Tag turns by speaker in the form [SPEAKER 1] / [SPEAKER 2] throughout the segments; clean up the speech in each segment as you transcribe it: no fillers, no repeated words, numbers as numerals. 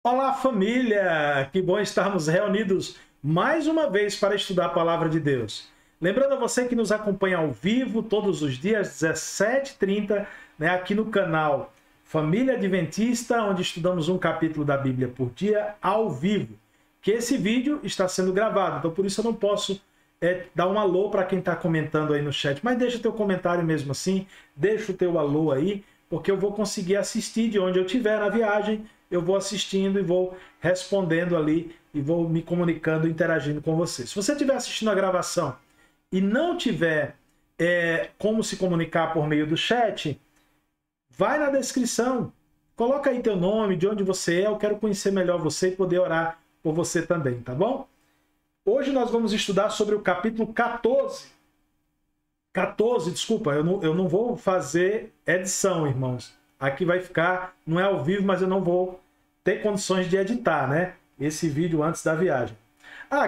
[SPEAKER 1] Olá, família! Que bom estarmos reunidos mais uma vez para estudar a Palavra de Deus. Lembrando a você que nos acompanha ao vivo todos os dias, 17h30, aqui no canal Família Adventista, onde estudamos um capítulo da Bíblia por dia, ao vivo. Que esse vídeo está sendo gravado, então por isso eu não posso dar um alô para quem está comentando aí no chat, mas deixa o teu comentário mesmo assim, deixa o teu alô aí, porque eu vou conseguir assistir de onde eu estiver na viagem. Eu vou assistindo e vou respondendo ali e vou me comunicando, interagindo com você. Se você estiver assistindo a gravação e não tiver como se comunicar por meio do chat, vai na descrição, coloca aí teu nome, de onde você é, eu quero conhecer melhor você e poder orar por você também, tá bom? Hoje nós vamos estudar sobre o capítulo 14. Desculpa, eu não vou fazer edição, irmãos. Aqui vai ficar, não é ao vivo, mas eu não vou ter condições de editar, né? Esse vídeo antes da viagem.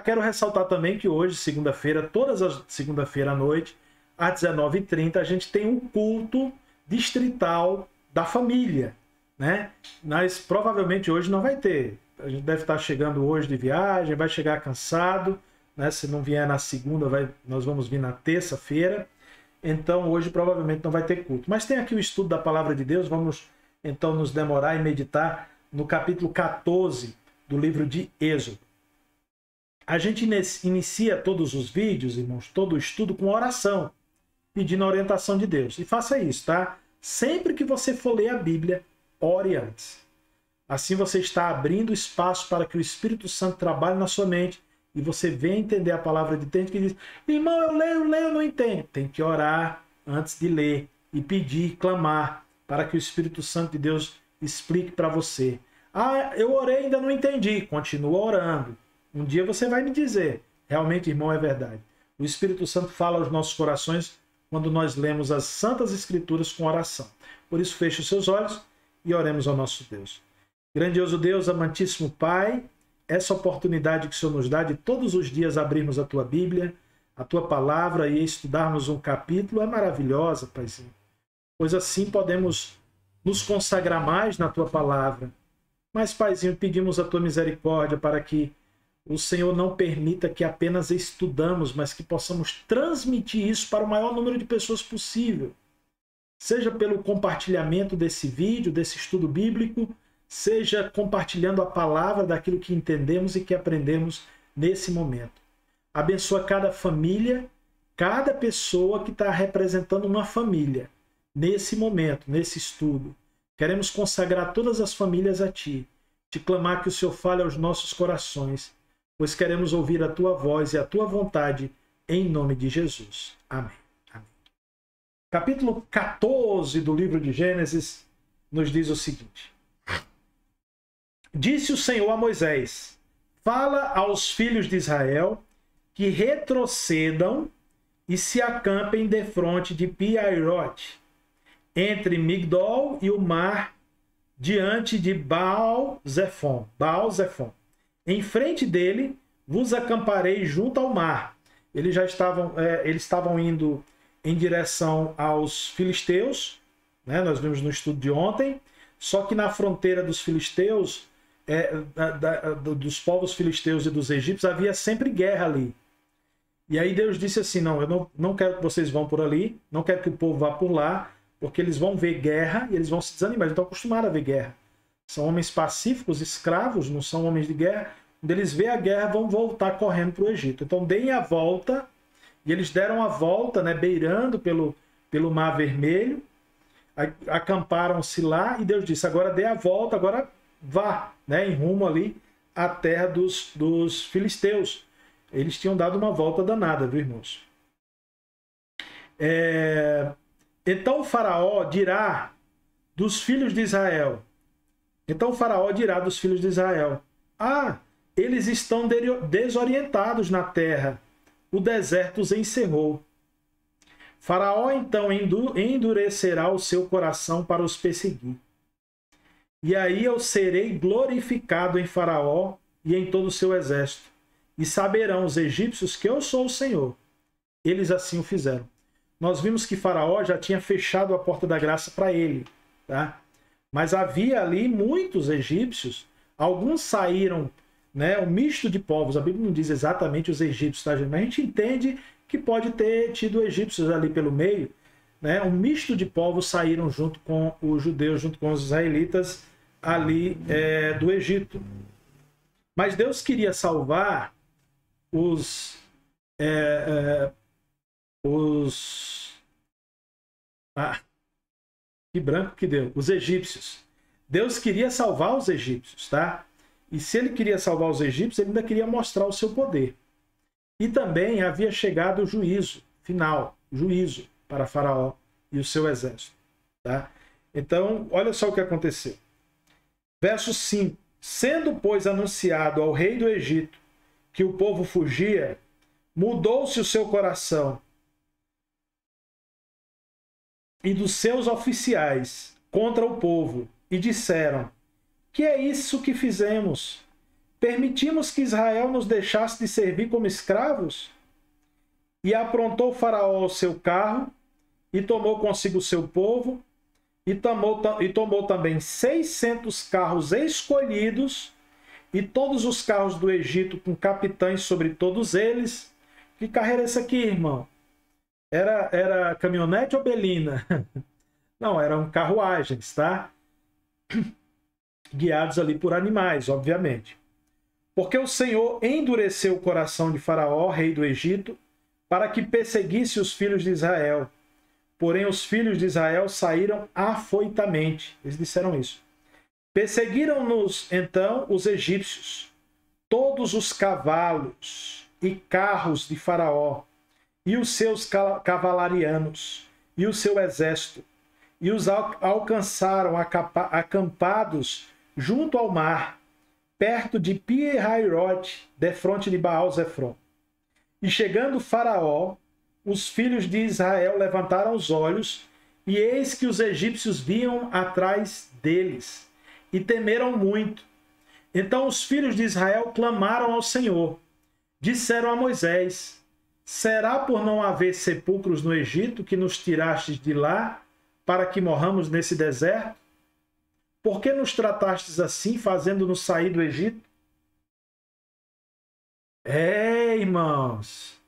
[SPEAKER 1] Quero ressaltar também que hoje, segunda-feira, todas as segunda-feira à noite, às 19h30, a gente tem um culto distrital da família, né? Mas provavelmente hoje não vai ter. A gente deve estar chegando hoje de viagem, vai chegar cansado, né? Se não vier na segunda, nós vamos vir na terça-feira. Então hoje provavelmente não vai ter culto. Mas tem aqui o estudo da Palavra de Deus. Vamos então nos demorar e meditar no capítulo 14 do livro de Êxodo. A gente inicia todos os vídeos, irmãos, todo o estudo com oração, pedindo a orientação de Deus. E faça isso, tá? Sempre que você for ler a Bíblia, ore antes. Assim você está abrindo espaço para que o Espírito Santo trabalhe na sua mente e você venha entender a palavra de Deus, que diz: irmão, eu leio, não entendo. Tem que orar antes de ler e pedir, clamar, para que o Espírito Santo de Deus explique para você. Eu orei e ainda não entendi. Continua orando. Um dia você vai me dizer: realmente, irmão, é verdade. O Espírito Santo fala aos nossos corações quando nós lemos as Santas Escrituras com oração. Por isso, feche os seus olhos e oremos ao nosso Deus. Grandioso Deus, amantíssimo Pai, essa oportunidade que o Senhor nos dá de todos os dias abrirmos a Tua Bíblia, a Tua Palavra e estudarmos um capítulo é maravilhosa, Paizinho. Pois assim podemos nos consagrar mais na Tua Palavra. Mas, Paizinho, pedimos a Tua misericórdia para que o Senhor não permita que apenas estudamos, mas que possamos transmitir isso para o maior número de pessoas possível. Seja pelo compartilhamento desse vídeo, desse estudo bíblico, seja compartilhando a palavra daquilo que entendemos e que aprendemos nesse momento. Abençoa cada família, cada pessoa que está representando uma família nesse momento, nesse estudo. Queremos consagrar todas as famílias a Ti, te clamar que o Senhor fale aos nossos corações, pois queremos ouvir a Tua voz e a Tua vontade, em nome de Jesus. Amém. Amém. Capítulo 14 do livro de Gênesis nos diz o seguinte: Disse o Senhor a Moisés: fala aos filhos de Israel que retrocedam e se acampem defronte de Pi-Hahirote, entre Migdol e o mar, diante de Baal-Zefon. Em frente dele vos acamparei junto ao mar. Eles estavam indo em direção aos filisteus, né? Nós vimos no estudo de ontem. Só que na fronteira dos filisteus, dos povos filisteus e dos egípcios, havia sempre guerra ali. E aí Deus disse assim: não, eu não quero que vocês vão por ali, não quero que o povo vá por lá, porque eles vão ver guerra e eles vão se desanimar. Eles estão acostumados a ver guerra. São homens pacíficos, escravos, não são homens de guerra. Quando eles veem a guerra, vão voltar correndo para o Egito. Então deem a volta, e eles deram a volta, né, beirando pelo Mar Vermelho, acamparam-se lá, e Deus disse: agora dê a volta, agora vá, né, em rumo ali à terra dos filisteus. Eles tinham dado uma volta danada, viu, irmãos? Então o faraó dirá dos filhos de Israel: eles estão desorientados na terra, o deserto os encerrou. Faraó então endurecerá o seu coração para os perseguir. E aí eu serei glorificado em Faraó e em todo o seu exército. E saberão os egípcios que eu sou o Senhor. Eles assim o fizeram. Nós vimos que Faraó já tinha fechado a porta da graça para ele, tá? Mas havia ali muitos egípcios, Alguns saíram, né, um misto de povos. A Bíblia não diz exatamente os egípcios, tá, gente? Mas a gente entende que pode ter tido egípcios ali pelo meio, né? Um misto de povos saíram junto com os judeus, junto com os israelitas ali do Egito. Mas Deus queria salvar que branco que deu. Os egípcios. Deus queria salvar os egípcios, tá? E se ele queria salvar os egípcios, ele ainda queria mostrar o seu poder. E também havia chegado o juízo final, juízo para Faraó e o seu exército, tá? Então, olha só o que aconteceu. Verso 5. Sendo, pois, anunciado ao rei do Egito que o povo fugia, mudou-se o seu coração e dos seus oficiais contra o povo, e disseram: que é isso que fizemos? Permitimos que Israel nos deixasse de servir como escravos? E aprontou Faraó o seu carro, e tomou consigo o seu povo, e tomou também 600 carros escolhidos, e todos os carros do Egito, com capitães sobre todos eles. Que carro é esse aqui, irmão? Era caminhonete ou belina? Não, eram carruagens, tá? Guiados ali por animais, obviamente. Porque o Senhor endureceu o coração de Faraó, rei do Egito, para que perseguisse os filhos de Israel. Porém, os filhos de Israel saíram afoitamente. Eles disseram isso. Perseguiram-nos, então, os egípcios, todos os cavalos e carros de Faraó, e os seus cavalarianos, e o seu exército, e os alcançaram acampados junto ao mar, perto de Pi-Hahirote, defronte de Baal-Zefron. E chegando Faraó, os filhos de Israel levantaram os olhos, e eis que os egípcios vinham atrás deles, e temeram muito. Então os filhos de Israel clamaram ao Senhor. Disseram a Moisés: será por não haver sepulcros no Egito que nos tirastes de lá, para que morramos nesse deserto? Por que nos tratastes assim, fazendo-nos sair do Egito? Irmãos,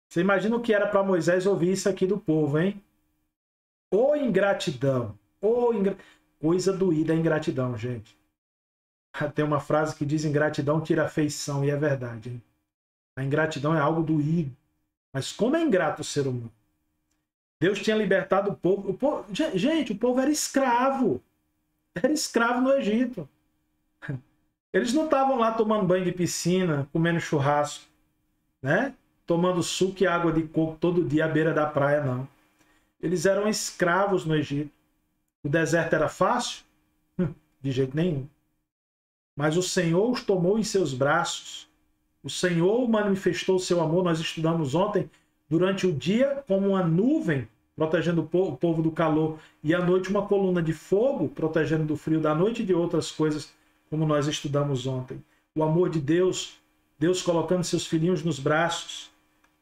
[SPEAKER 1] você imagina o que era para Moisés ouvir isso aqui do povo, hein? Ô ingratidão, coisa doída a ingratidão, gente. Tem uma frase que diz: ingratidão tira afeição, e é verdade, hein? A ingratidão é algo doído. Mas como é ingrato o ser humano? Deus tinha libertado o povo. Gente, o povo era escravo. Era escravo no Egito. Eles não estavam lá tomando banho de piscina, comendo churrasco, né? Tomando suco e água de coco todo dia à beira da praia, não. Eles eram escravos no Egito. O deserto era fácil? De jeito nenhum. Mas o Senhor os tomou em seus braços. O Senhor manifestou o seu amor. Nós estudamos ontem, durante o dia, como uma nuvem, protegendo o povo do calor, e à noite uma coluna de fogo, protegendo do frio da noite e de outras coisas, como nós estudamos ontem. O amor de Deus, Deus colocando seus filhinhos nos braços.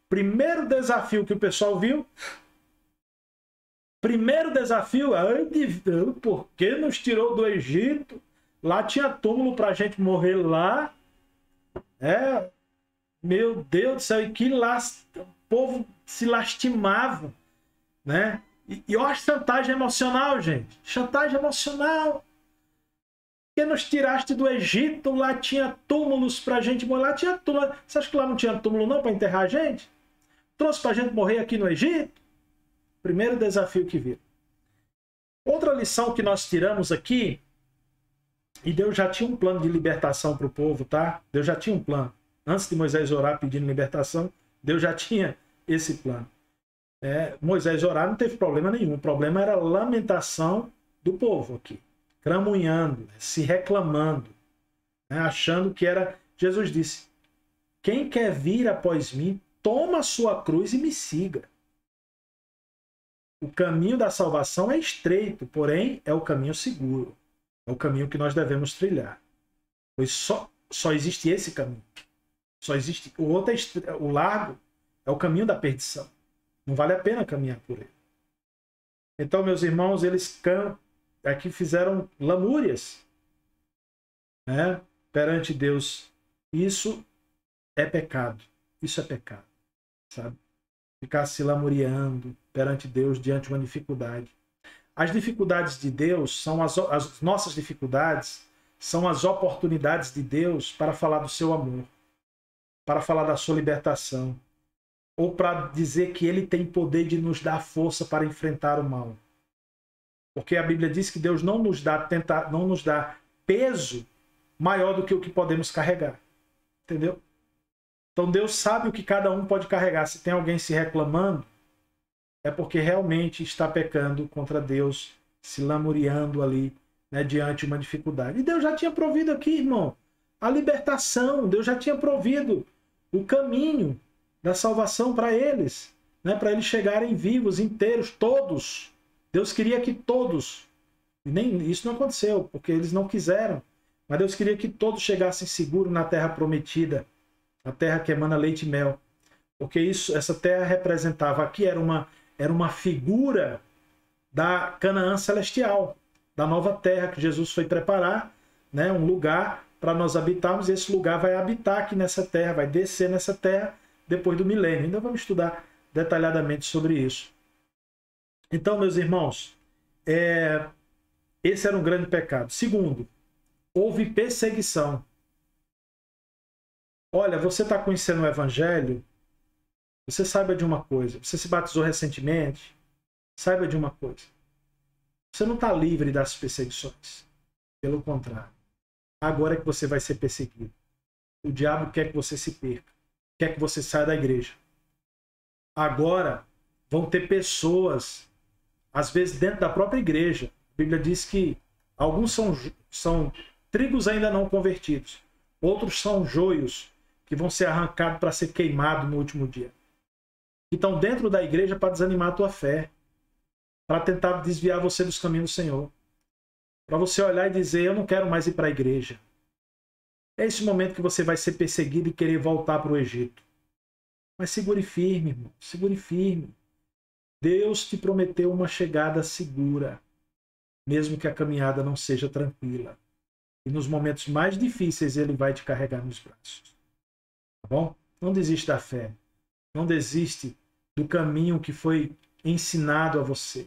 [SPEAKER 1] Primeiro desafio que o pessoal viu. Primeiro desafio, por que nos tirou do Egito? Lá tinha túmulo para a gente morrer lá. Meu Deus do céu, e que o povo se lastimava, né? E olha a chantagem emocional, gente. Chantagem emocional. Que nos tiraste do Egito, lá tinha túmulos para a gente morrer. Lá tinha túmulo. Você acha que lá não tinha túmulo não para enterrar a gente? Trouxe para a gente morrer aqui no Egito? Primeiro desafio que viram. Outra lição que nós tiramos aqui, e Deus já tinha um plano de libertação para o povo, tá? Deus já tinha um plano. Antes de Moisés orar pedindo libertação, Deus já tinha esse plano. Moisés orar não teve problema nenhum. O problema era a lamentação do povo aqui. Cramunhando, se reclamando, né? Achando que era... Jesus disse: quem quer vir após mim, toma a sua cruz e me siga. O caminho da salvação é estreito, porém é o caminho seguro. É o caminho que nós devemos trilhar. Pois só existe esse caminho. Só existe o outro, o largo, é o caminho da perdição. Não vale a pena caminhar por ele. Então, meus irmãos, eles aqui fizeram lamúrias. né? Perante Deus, isso é pecado. Isso é pecado, sabe? Ficar se lamuriando perante Deus diante de uma dificuldade. As dificuldades de Deus são as nossas dificuldades, são as oportunidades de Deus para falar do seu amor, para falar da sua libertação, ou para dizer que Ele tem poder de nos dar força para enfrentar o mal. Porque a Bíblia diz que Deus não nos dá peso maior do que o que podemos carregar. Entendeu? Então Deus sabe o que cada um pode carregar. Se tem alguém se reclamando, é porque realmente está pecando contra Deus, se lamuriando ali, né, diante de uma dificuldade. E Deus já tinha provido aqui, irmão, a libertação. Deus já tinha provido o caminho da salvação para eles, né, para eles chegarem vivos, inteiros, todos. Deus queria que todos, e nem isso não aconteceu, porque eles não quiseram, mas Deus queria que todos chegassem seguros na terra prometida, a terra que emana leite e mel. Porque essa terra representava aqui, era uma figura da Canaã celestial, da nova terra que Jesus foi preparar, né, um lugar para nós habitarmos, e esse lugar vai habitar aqui nessa terra, vai descer nessa terra depois do milênio. Ainda vamos estudar detalhadamente sobre isso. Então, meus irmãos, esse era um grande pecado. Segundo, houve perseguição. Olha, você está conhecendo o Evangelho, você saiba de uma coisa. Você se batizou recentemente, saiba de uma coisa. Você não está livre das perseguições. Pelo contrário. Agora é que você vai ser perseguido. O diabo quer que você se perca. Quer que você saia da igreja. Agora vão ter pessoas, às vezes dentro da própria igreja. A Bíblia diz que alguns são trigos ainda não convertidos. Outros são joios que vão ser arrancados para ser queimados no último dia. Que estão dentro da igreja para desanimar a tua fé. Para tentar desviar você dos caminhos do Senhor. Para você olhar e dizer, eu não quero mais ir para a igreja. É esse momento que você vai ser perseguido e querer voltar para o Egito. Mas segure firme, irmão. Segure firme. Deus te prometeu uma chegada segura. Mesmo que a caminhada não seja tranquila. E nos momentos mais difíceis Ele vai te carregar nos braços. Tá bom? Não desiste da fé. Não desiste do caminho que foi ensinado a você.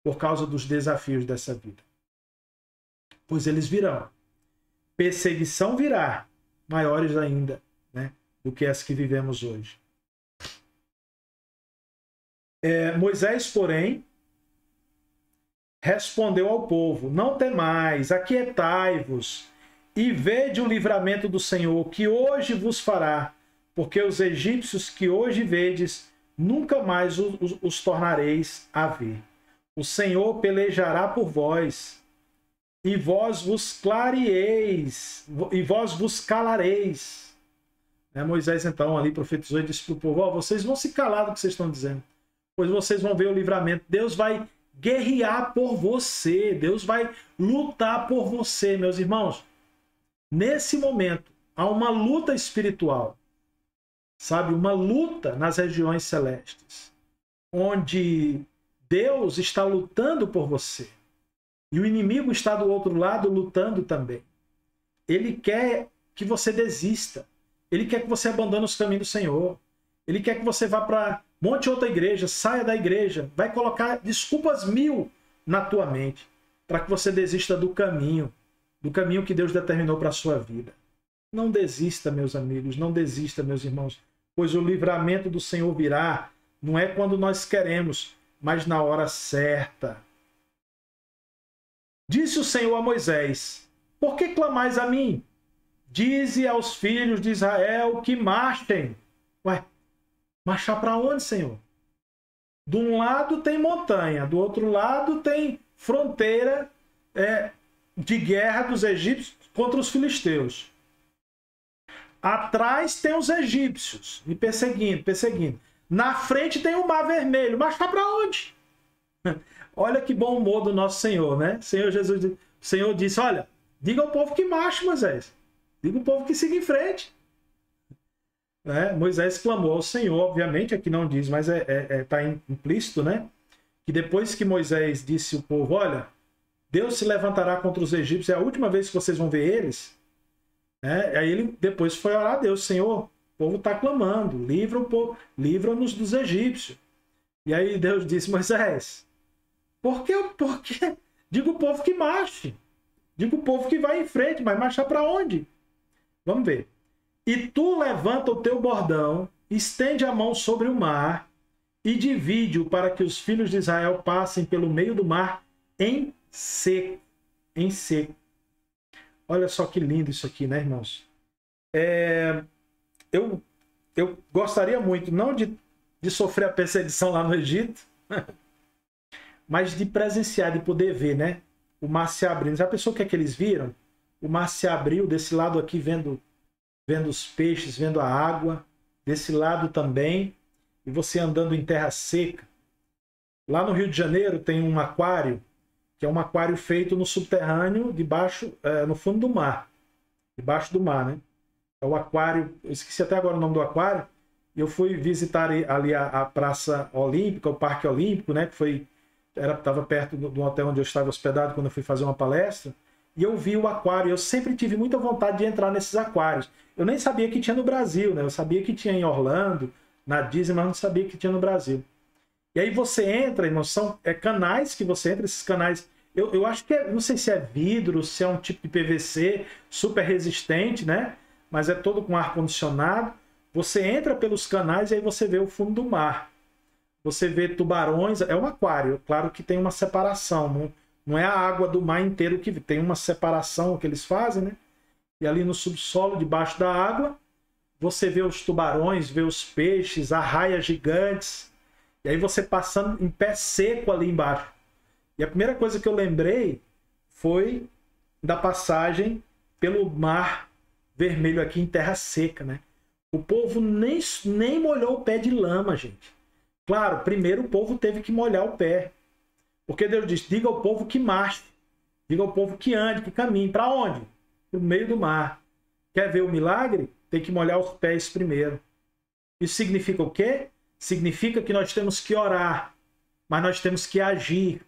[SPEAKER 1] Por causa dos desafios dessa vida. Pois eles virão. Perseguição virá. Maiores ainda, né, do que as que vivemos hoje. Moisés, porém, respondeu ao povo: não temais, aquietai-vos, e vede o livramento do Senhor, que hoje vos fará, porque os egípcios que hoje vedes, nunca mais os tornareis a ver. O Senhor pelejará por vós, e vós vos clareeis, e vós vos calareis. Moisés, então, ali profetizou e disse para o povo: vocês vão se calar do que vocês estão dizendo, pois vocês vão ver o livramento. Deus vai guerrear por você. Deus vai lutar por você, meus irmãos. Nesse momento, há uma luta espiritual. Sabe? Uma luta nas regiões celestes. Onde Deus está lutando por você. E o inimigo está do outro lado lutando também. Ele quer que você desista. Ele quer que você abandone os caminhos do Senhor. Ele quer que você vá para monte outra igreja, saia da igreja, vai colocar desculpas 1000 na tua mente, para que você desista do caminho que Deus determinou para a sua vida. Não desista, meus amigos, não desista, meus irmãos, pois o livramento do Senhor virá, não é quando nós queremos, mas na hora certa. Disse o Senhor a Moisés: por que clamais a mim? Dize aos filhos de Israel que marchem. Ué, marchar para onde, Senhor? De um lado tem montanha, do outro lado tem fronteira de guerra dos egípcios contra os filisteus. Atrás tem os egípcios me perseguindo. Na frente tem o Mar Vermelho. Marchar para onde? Olha que bom humor do nosso Senhor, né? O Senhor disse: olha, diga ao povo que marche, Moisés. Diga ao povo que siga em frente. Moisés clamou ao Senhor, obviamente, aqui não diz, mas está implícito, né? Que depois que Moisés disse ao povo: olha, Deus se levantará contra os egípcios, é a última vez que vocês vão ver eles. Aí ele depois foi orar a Deus, Senhor, o povo está clamando, livra o povo, livra-nos dos egípcios. E aí Deus disse, Moisés, por quê? Diga o povo que marche. Diga o povo que vai em frente, mas marchar para onde? Vamos ver. E tu levanta o teu bordão, estende a mão sobre o mar e divide-o para que os filhos de Israel passem pelo meio do mar em seco. Em seco. Olha só que lindo isso aqui, né, irmãos? Eu gostaria muito, não de sofrer a perseguição lá no Egito, mas de presenciar, de poder ver, né? O mar se abrindo. Já pensou o que é que eles viram? O mar se abriu, desse lado aqui vendo os peixes, vendo a água, desse lado também, e você andando em terra seca. Lá no Rio de Janeiro tem um aquário, que é um aquário feito no subterrâneo, debaixo, no fundo do mar. Debaixo do mar, né? É o aquário, eu esqueci até agora o nome do aquário, e eu fui visitar ali a Praça Olímpica, o Parque Olímpico, né? Que estava perto do hotel onde eu estava hospedado quando eu fui fazer uma palestra, e eu vi o aquário. Eu sempre tive muita vontade de entrar nesses aquários. Eu nem sabia que tinha no Brasil, né? Eu sabia que tinha em Orlando, na Disney, mas não sabia que tinha no Brasil. E aí você entra, irmão, são canais que você entra, esses canais, eu acho que não sei se é vidro, se é um tipo de PVC super resistente, né? Mas é todo com ar-condicionado. Você entra pelos canais e aí você vê o fundo do mar. Você vê tubarões, é um aquário, claro que tem uma separação, não é a água do mar inteiro que tem uma separação que eles fazem, né? E ali no subsolo, debaixo da água, você vê os tubarões, vê os peixes, arraias gigantes, e aí você passando em pé seco ali embaixo. E a primeira coisa que eu lembrei foi da passagem pelo mar vermelho aqui em terra seca, né? O povo nem molhou o pé de lama, gente. Claro, primeiro o povo teve que molhar o pé. Porque Deus disse, diga ao povo que marche. Diga ao povo que ande, que caminhe. Para onde? No meio do mar. Quer ver o milagre? Tem que molhar os pés primeiro. Isso significa o quê? Significa que nós temos que orar, mas nós temos que agir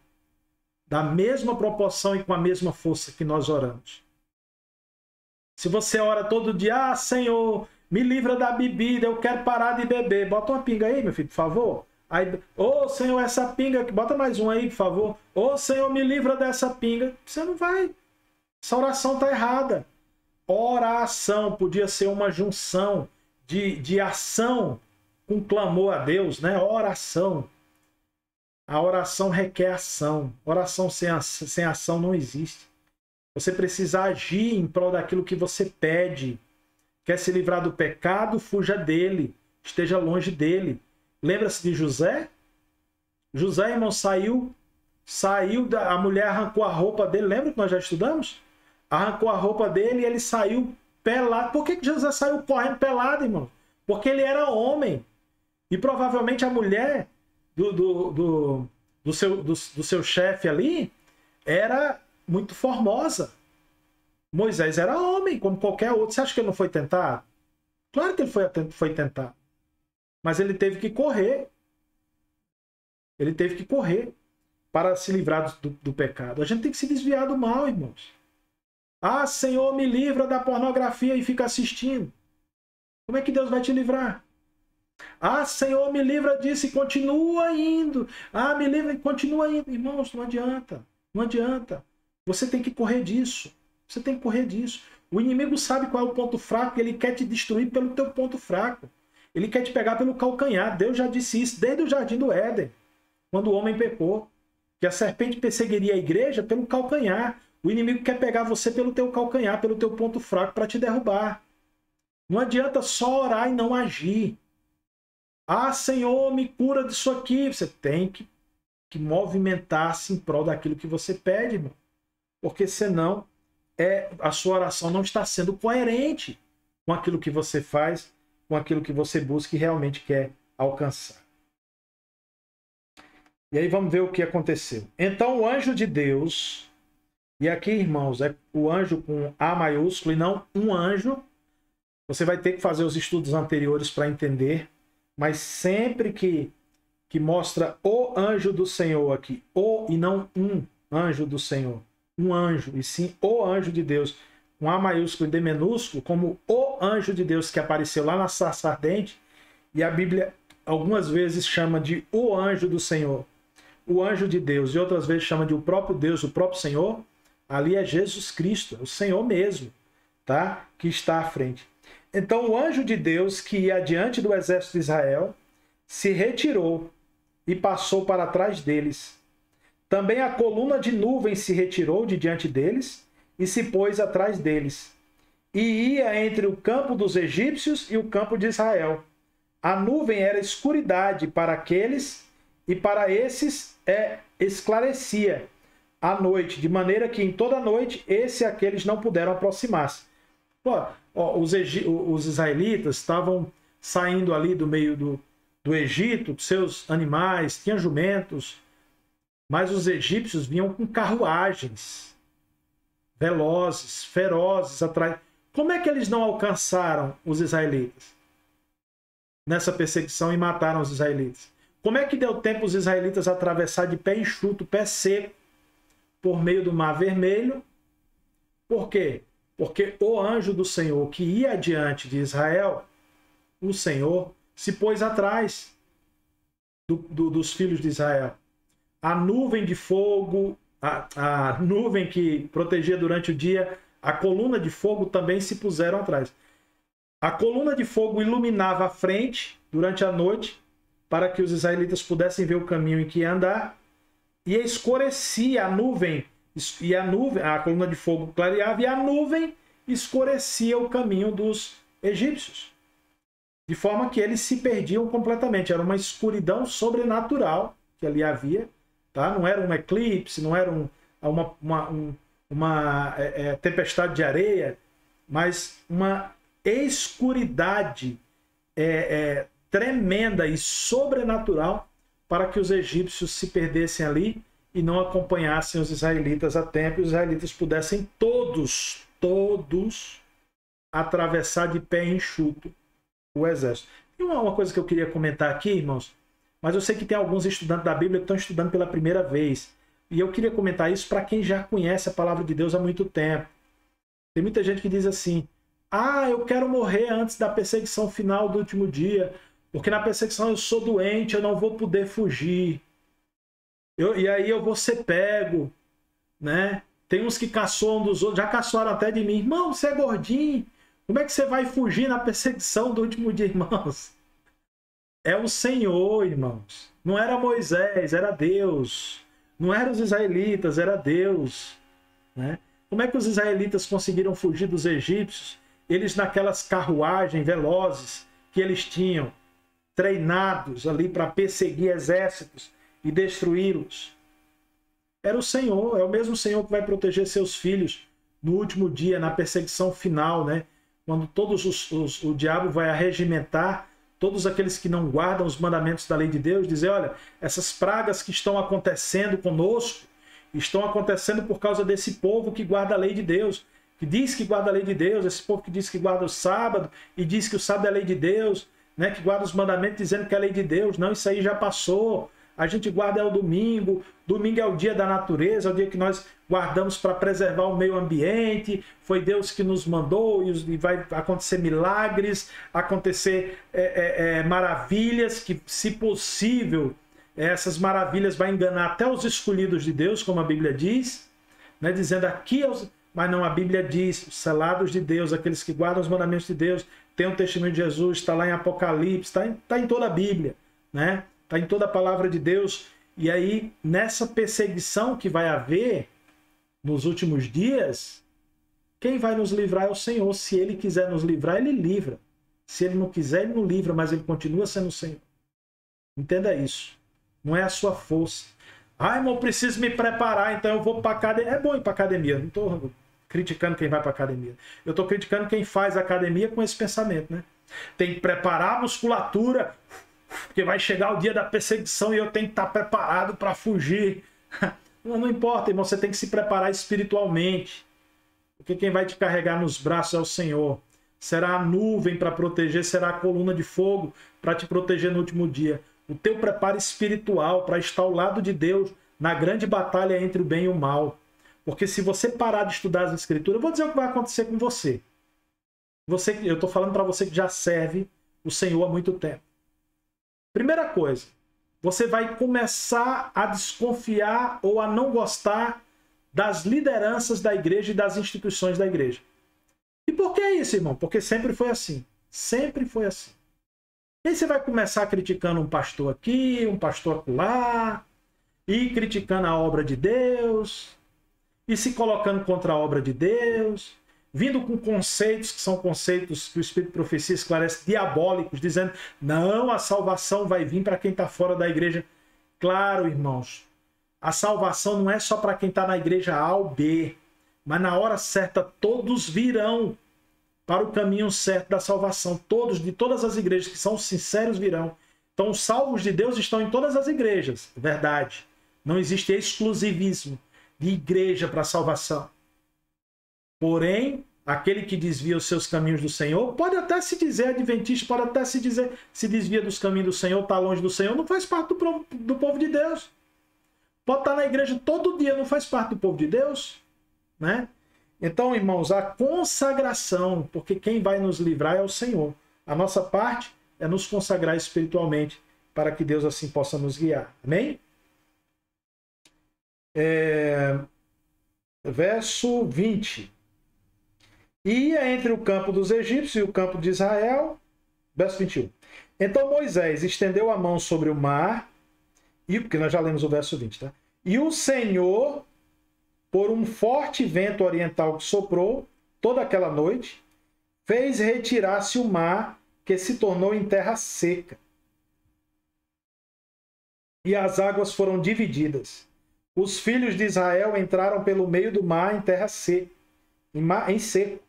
[SPEAKER 1] da mesma proporção e com a mesma força que nós oramos. Se você ora todo dia, Senhor, me livra da bebida, eu quero parar de beber. Bota uma pinga aí, meu filho, por favor. Aí, Senhor, essa pinga, bota mais uma aí, por favor. Senhor, me livra dessa pinga. Você não vai. Essa oração está errada. Oração podia ser uma junção de ação com clamor a Deus, né? Oração. A oração requer ação. Oração sem ação não existe. Você precisa agir em prol daquilo que você pede. Quer se livrar do pecado? Fuja dele. Esteja longe dele. Lembra-se de José? José, irmão, saiu, a mulher arrancou a roupa dele. Lembra que nós já estudamos? Arrancou a roupa dele e ele saiu pelado. Por que José saiu correndo pelado, irmão? Porque ele era homem. E provavelmente a mulher do seu chefe ali era muito formosa. Moisés era homem, como qualquer outro. Você acha que ele não foi tentado? Claro que ele foi tentado. Mas ele teve que correr. Ele teve que correr para se livrar do pecado. A gente tem que se desviar do mal, irmãos. Senhor, me livra da pornografia e fica assistindo. Como é que Deus vai te livrar? Senhor, me livra disso e continua indo. Me livra e continua indo. Irmãos, não adianta. Não adianta. Você tem que correr disso. Você tem que correr disso. O inimigo sabe qual é o ponto fraco e ele quer te destruir pelo teu ponto fraco. Ele quer te pegar pelo calcanhar. Deus já disse isso desde o jardim do Éden, quando o homem pecou, que a serpente perseguiria a igreja pelo calcanhar. O inimigo quer pegar você pelo teu calcanhar, pelo teu ponto fraco, para te derrubar. Não adianta só orar e não agir. Senhor, me cura disso aqui. Você tem que movimentar-se em prol daquilo que você pede, irmão. Porque senão a sua oração não está sendo coerente com aquilo que você faz, com aquilo que você busca e realmente quer alcançar. E aí vamos ver o que aconteceu. Então o anjo de Deus, e aqui, irmãos, é o anjo com A maiúsculo e não um anjo. Você vai ter que fazer os estudos anteriores para entender, mas sempre que mostra o anjo do Senhor aqui, o e não um anjo do Senhor, um anjo, e sim o anjo de Deus, com A maiúsculo e D minúsculo, como o anjo de Deus que apareceu lá na sarça ardente, e a Bíblia algumas vezes chama de o anjo do Senhor, o anjo de Deus, e outras vezes chama de o próprio Deus, o próprio Senhor. Ali é Jesus Cristo, o Senhor mesmo, tá? Que está à frente. Então o anjo de Deus que ia adiante do exército de Israel se retirou e passou para trás deles. Também a coluna de nuvem se retirou de diante deles e se pôs atrás deles. E ia entre o campo dos egípcios e o campo de Israel. A nuvem era escuridade para aqueles, e para esses esclarecia a noite, de maneira que em toda a noite esse e aqueles não puderam aproximar-se. Os israelitas estavam saindo ali do meio do Egito, seus animais, tinham jumentos, mas os egípcios vinham com carruagens velozes, ferozes atrás. Como é que eles não alcançaram os israelitas nessa perseguição e mataram os israelitas? Como é que deu tempo os israelitas atravessar de pé enxuto, pé seco, por meio do Mar Vermelho? Por quê? Porque o anjo do Senhor que ia adiante de Israel, o Senhor, se pôs atrás dos filhos de Israel. A nuvem de fogo, a nuvem que protegia durante o dia, a coluna de fogo também se puseram atrás. A coluna de fogo iluminava a frente durante a noite, para que os israelitas pudessem ver o caminho em que ia andar, e escurecia a nuvem, a coluna de fogo clareava, e a nuvem escurecia o caminho dos egípcios, de forma que eles se perdiam completamente. Era uma escuridão sobrenatural que ali havia, tá? Não era um eclipse, não era uma tempestade de areia, mas uma escuridade tremenda e sobrenatural, para que os egípcios se perdessem ali e não acompanhassem os israelitas a tempo, e os israelitas pudessem todos atravessar de pé enxuto o exército. E uma coisa que eu queria comentar aqui, irmãos, mas eu sei que tem alguns estudantes da Bíblia que estão estudando pela primeira vez, e eu queria comentar isso para quem já conhece a palavra de Deus há muito tempo. Tem muita gente que diz assim: eu quero morrer antes da perseguição final do último dia, porque na perseguição eu sou doente, eu não vou poder fugir. E aí eu vou ser pego, né? Tem uns que caçoam dos outros, já caçoaram até de mim. Irmão, você é gordinho, como é que você vai fugir na perseguição do último dia, irmãos? É o Senhor, irmãos. Não era Moisés, era Deus. Não eram os israelitas, era Deus, né? Como é que os israelitas conseguiram fugir dos egípcios? Eles naquelas carruagens velozes que eles tinham, treinados ali para perseguir exércitos e destruí-los. Era o Senhor, é o mesmo Senhor que vai proteger seus filhos no último dia, na perseguição final, né? Quando o diabo vai arregimentar todos aqueles que não guardam os mandamentos da lei de Deus, dizer: olha, essas pragas que estão acontecendo conosco, estão acontecendo por causa desse povo que guarda a lei de Deus, que diz que guarda a lei de Deus, esse povo que diz que guarda o sábado e diz que o sábado é a lei de Deus, né? Que guarda os mandamentos dizendo que é a lei de Deus. Não, isso aí já passou. A gente guarda o domingo. Domingo é o dia da natureza, é o dia que nós guardamos para preservar o meio ambiente. Foi Deus que nos mandou, e vai acontecer milagres, acontecer maravilhas, que, se possível, essas maravilhas vai enganar até os escolhidos de Deus, como a Bíblia diz, né? Dizendo aqui, mas não, a Bíblia diz: os selados de Deus, aqueles que guardam os mandamentos de Deus, tem o testemunho de Jesus, está lá em Apocalipse, está em toda a Bíblia, né? Está em toda a palavra de Deus. E aí, nessa perseguição que vai haver nos últimos dias, quem vai nos livrar é o Senhor. Se Ele quiser nos livrar, Ele livra. Se Ele não quiser, Ele não livra, mas Ele continua sendo o Senhor. Entenda isso. Não é a sua força. Irmão, preciso me preparar, então eu vou para academia. É bom ir para academia. Não estou criticando quem vai para academia. Eu estou criticando quem faz academia com esse pensamento, né? Tem que preparar a musculatura, porque vai chegar o dia da perseguição e eu tenho que estar preparado para fugir. Não importa, irmão, você tem que se preparar espiritualmente, porque quem vai te carregar nos braços é o Senhor. Será a nuvem para proteger, será a coluna de fogo para te proteger no último dia. O teu preparo espiritual para estar ao lado de Deus na grande batalha entre o bem e o mal. Porque se você parar de estudar as Escrituras, eu vou dizer o que vai acontecer com você. Eu estou falando para você que já serve o Senhor há muito tempo. Primeira coisa, você vai começar a desconfiar ou a não gostar das lideranças da igreja e das instituições da igreja. E por que isso, irmão? Porque sempre foi assim. Sempre foi assim. E aí você vai começar criticando um pastor aqui, um pastor acolá, e criticando a obra de Deus, e se colocando contra a obra de Deus, vindo com conceitos que são conceitos que o Espírito de Profecia esclarece, diabólicos, dizendo, não, a salvação vai vir para quem está fora da igreja. Claro, irmãos, a salvação não é só para quem está na igreja A ou B, mas na hora certa todos virão para o caminho certo da salvação. Todos, de todas as igrejas que são sinceros, virão. Então, os salvos de Deus estão em todas as igrejas, verdade. Não existe exclusivismo de igreja para salvação. Porém, aquele que desvia os seus caminhos do Senhor, pode até se dizer adventista, pode até se dizer, se desvia dos caminhos do Senhor, está longe do Senhor, não faz parte do povo de Deus. Pode estar na igreja todo dia, não faz parte do povo de Deus, né? Então, irmãos, a consagração, porque quem vai nos livrar é o Senhor. A nossa parte é nos consagrar espiritualmente, para que Deus assim possa nos guiar. Amém? Verso 20. Ia entre o campo dos egípcios e o campo de Israel. Verso 21. Então Moisés estendeu a mão sobre o mar, porque nós já lemos o verso 20, tá? E o Senhor, por um forte vento oriental que soprou toda aquela noite, fez retirar-se o mar, que se tornou em terra seca. E as águas foram divididas. Os filhos de Israel entraram pelo meio do mar em terra seca, em seco.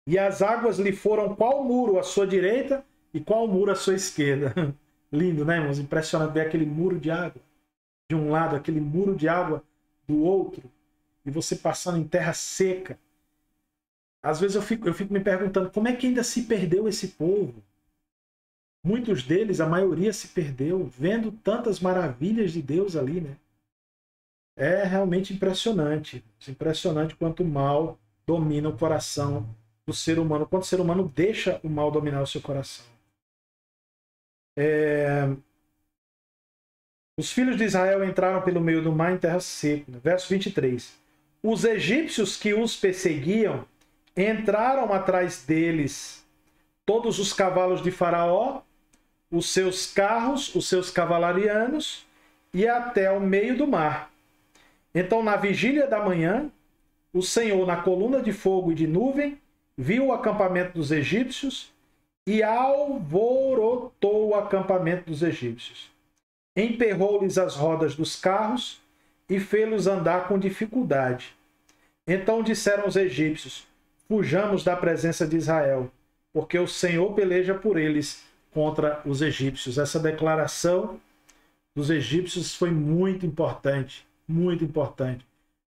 [SPEAKER 1] E as águas lhe foram qual muro à sua direita e qual muro à sua esquerda. Lindo, né, irmãos? Impressionante ver aquele muro de água de um lado, aquele muro de água do outro, e você passando em terra seca. Às vezes eu fico me perguntando, como é que ainda se perdeu esse povo? Muitos deles, a maioria se perdeu, vendo tantas maravilhas de Deus ali, né? É realmente impressionante. Impressionante quanto o mal domina o coração do ser humano, quanto o ser humano deixa o mal dominar o seu coração. Os filhos de Israel entraram pelo meio do mar em terra seca. Verso 23. Os egípcios que os perseguiam entraram atrás deles, todos os cavalos de Faraó, os seus carros, os seus cavalarianos, e até o meio do mar. Então, na vigília da manhã, o Senhor, na coluna de fogo e de nuvem, viu o acampamento dos egípcios e alvorotou o acampamento dos egípcios. Emperrou-lhes as rodas dos carros e fê-los andar com dificuldade. Então disseram os egípcios, fujamos da presença de Israel, porque o Senhor peleja por eles contra os egípcios. Essa declaração dos egípcios foi muito importante,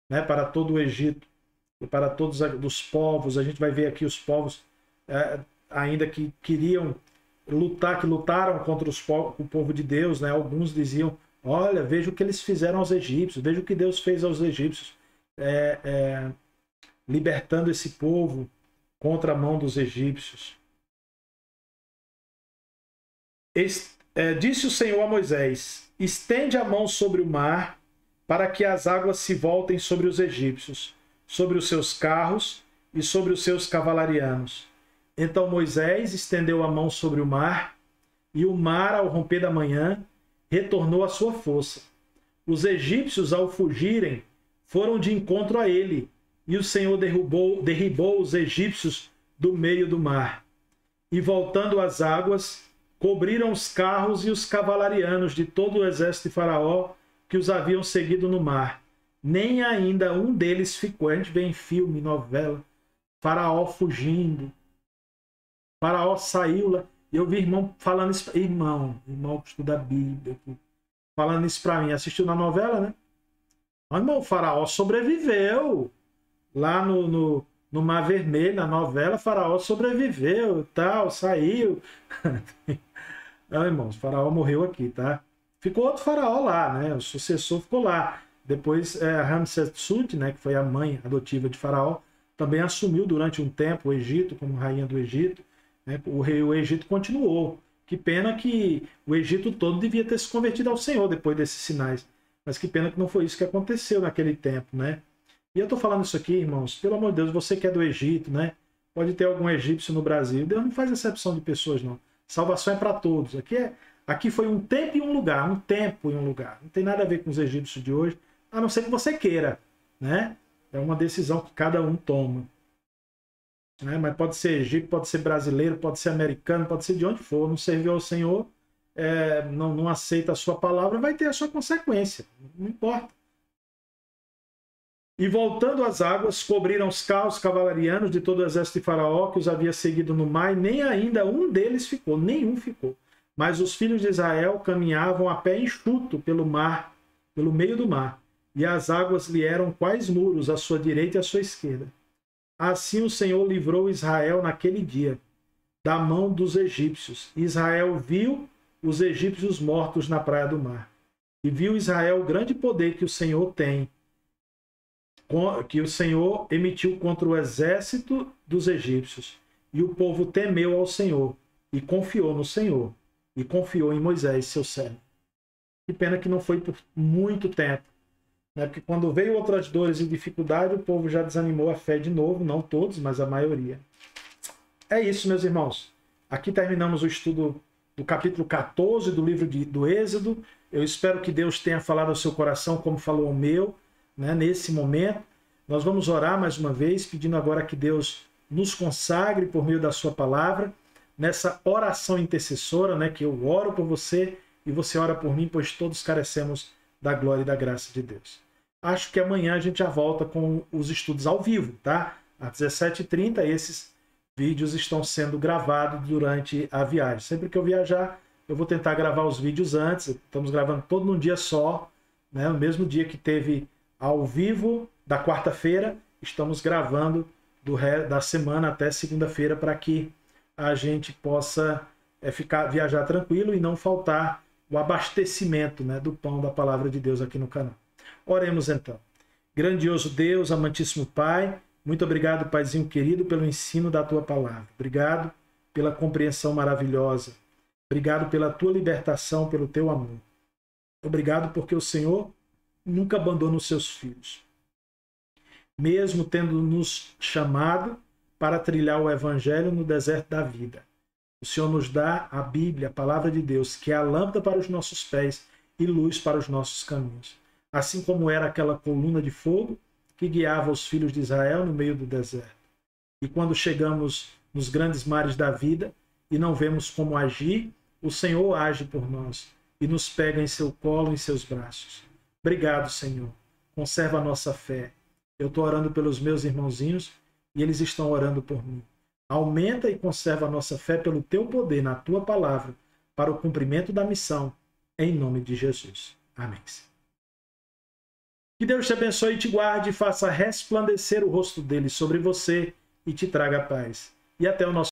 [SPEAKER 1] né, para todo o Egito e para todos os povos. A gente vai ver aqui os povos ainda que queriam lutar, que lutaram contra o povo de Deus, né? Alguns diziam, olha, veja o que eles fizeram aos egípcios, veja o que Deus fez aos egípcios, libertando esse povo contra a mão dos egípcios. Disse o Senhor a Moisés, estende a mão sobre o mar, para que as águas se voltem sobre os egípcios, sobre os seus carros e sobre os seus cavalarianos. Então Moisés estendeu a mão sobre o mar, e o mar, ao romper da manhã, retornou à sua força. Os egípcios, ao fugirem, foram de encontro a ele, e o Senhor derribou os egípcios do meio do mar. E voltando às águas, cobriram os carros e os cavalarianos de todo o exército de Faraó que os haviam seguido no mar. Nem ainda um deles ficou. A gente vê em filme, novela, Faraó fugindo. Faraó saiu lá. Eu vi irmão falando isso. Irmão que estuda a Bíblia, falando isso para mim. Assistiu na novela, né? Mas, irmão, o Faraó sobreviveu. Lá no Mar Vermelho, na novela, Faraó sobreviveu, tal, saiu. Não, irmãos, Faraó morreu aqui, tá? Ficou outro Faraó lá, né? O sucessor ficou lá. Depois, Hatshepsut, né, que foi a mãe adotiva de Faraó, também assumiu durante um tempo o Egito como rainha do Egito. Né? O Egito continuou. Que pena que o Egito todo devia ter se convertido ao Senhor depois desses sinais. Mas que pena que não foi isso que aconteceu naquele tempo, né? E eu estou falando isso aqui, irmãos, pelo amor de Deus, você que é do Egito, né? Pode ter algum egípcio no Brasil. Deus não faz exceção de pessoas, não. Salvação é para todos. Aqui foi um tempo e um lugar, um tempo e um lugar. Não tem nada a ver com os egípcios de hoje, a não ser que você queira, né? É uma decisão que cada um toma. Né? Mas pode ser egípcio, pode ser brasileiro, pode ser americano, pode ser de onde for. Não serviu ao Senhor, não aceita a sua palavra, vai ter a sua consequência. Não importa. E voltando às águas, cobriram os carros cavalarianos de todo o exército de Faraó que os havia seguido no mar, e nem ainda um deles ficou, nenhum ficou. Mas os filhos de Israel caminhavam a pé enxuto pelo mar, pelo meio do mar, e as águas lhe eram quais muros à sua direita e à sua esquerda. Assim o Senhor livrou Israel naquele dia da mão dos egípcios. Israel viu os egípcios mortos na praia do mar. E viu Israel o grande poder que o Senhor tem, que o Senhor emitiu contra o exército dos egípcios. E o povo temeu ao Senhor e confiou no Senhor. E confiou em Moisés, seu servo. Que pena que não foi por muito tempo. Né? Porque quando veio outras dores e dificuldade, o povo já desanimou a fé de novo. Não todos, mas a maioria. É isso, meus irmãos. Aqui terminamos o estudo do capítulo 14 do livro do Êxodo. Eu espero que Deus tenha falado ao seu coração como falou ao meu, né? Nesse momento. Nós vamos orar mais uma vez, pedindo agora que Deus nos consagre por meio da sua palavra, nessa oração intercessora, né? Que eu oro por você e você ora por mim, pois todos carecemos da glória e da graça de Deus. Acho que amanhã a gente já volta com os estudos ao vivo, tá? Às 17h30, esses vídeos estão sendo gravados durante a viagem. Sempre que eu viajar, eu vou tentar gravar os vídeos antes. Estamos gravando todo num dia só, né? No mesmo dia que teve ao vivo da quarta-feira, estamos gravando da semana até segunda-feira para que a gente possa viajar tranquilo e não faltar o abastecimento, né, do pão da palavra de Deus aqui no canal. Oremos então. Grandioso Deus, amantíssimo Pai, muito obrigado, Paizinho querido, pelo ensino da Tua palavra. Obrigado pela compreensão maravilhosa. Obrigado pela Tua libertação, pelo Teu amor. Obrigado porque o Senhor nunca abandona os seus filhos. Mesmo tendo nos chamado para trilhar o Evangelho no deserto da vida. O Senhor nos dá a Bíblia, a palavra de Deus, que é a lâmpada para os nossos pés e luz para os nossos caminhos. Assim como era aquela coluna de fogo que guiava os filhos de Israel no meio do deserto. E quando chegamos nos grandes mares da vida e não vemos como agir, o Senhor age por nós e nos pega em seu colo, em seus braços. Obrigado, Senhor. Conserva a nossa fé. Eu estou orando pelos meus irmãozinhos e eles estão orando por mim. Aumenta e conserva a nossa fé pelo teu poder na tua palavra para o cumprimento da missão, em nome de Jesus. Amém. Que Deus te abençoe e te guarde, faça resplandecer o rosto dele sobre você e te traga paz. E até o nosso